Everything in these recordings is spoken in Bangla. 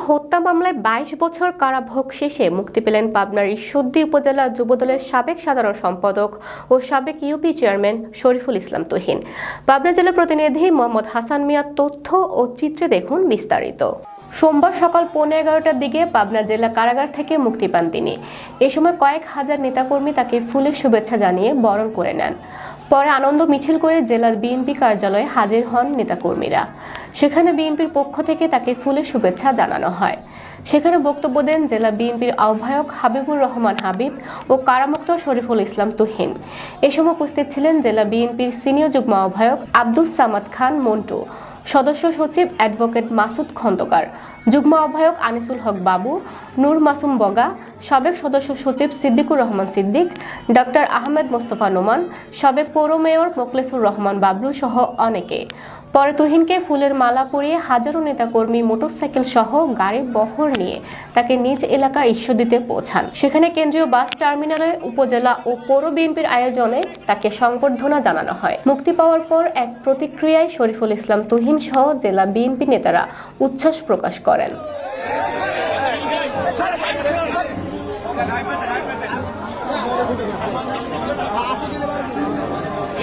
হত্যা মামলায় ২২ বছর কারাভোগ শেষে মুক্তি পেলেন পাবনার ঈশ্বরদী উপজেলা যুবদলের সাবেক সাধারণ সম্পাদক ও সাবেক ইউপি চেয়ারম্যান শরীফুল ইসলাম তুহিন। পাবনা জেলা প্রতিনিধি মোহাম্মদ হাসান মিয়ার তথ্য ও চিত্রে দেখুন বিস্তারিত। সোমবার সকাল 11:15টার দিকে পাবনা জেলা কারাগার থেকে মুক্তি পান তিনি। এ সময় কয়েক হাজার নেতাকর্মী তাকে ফুলের শুভেচ্ছা জানিয়ে বরণ করে নেন। পরে আনন্দ মিছিল করে জেলা বিএনপি কার্যালয়ে হাজির হন নেতাকর্মীরা। সেখানে বিএনপির পক্ষ থেকে তাকে ফুলের শুভেচ্ছা জানানো হয়। সেখানে বক্তব্য দেন জেলা বিএনপির আহ্বায়ক হাবিবুর রহমান হাবিব ও কারামুক্ত শরীফুল ইসলাম তুহিন। এ সময় উপস্থিত ছিলেন জেলা বিএনপির সিনিয়র যুগ্ম আহ্বায়ক আব্দুস সামাদ খান মন্টু, সদস্য সচিব অ্যাডভোকেট মাসুদ খন্দকার, যুগ্ম আহ্বায়ক আনিসুল হক বাবু, নূর মাসুম বগা, সাবেক সদস্য সচিব সিদ্দিকুর রহমান সিদ্দিক, ডক্টর আহমেদ মোস্তফা নোমান, সাবেক পৌর মেয়র মোখলেসুর রহমান বাবলু সহ অনেকে। পরে তুহিনকে ফুলের মালা পরিয়ে হাজারো নেতাকর্মী মোটরসাইকেল সহ গাড়ির বহর নিয়ে তাকে নিজ এলাকা ঈশ্বরদীতে পৌঁছান। সেখানে কেন্দ্রীয় বাস টার্মিনালে উপজেলা ও পৌর বিএনপির আয়োজনে তাকে সংবর্ধনা জানানো হয়। মুক্তি পাওয়ার পর এক প্রতিক্রিয়ায় শরীফুল ইসলাম তুহিন সহ জেলা বিএনপি নেতারা উচ্ছ্বাস প্রকাশ করেন।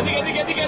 এদিকে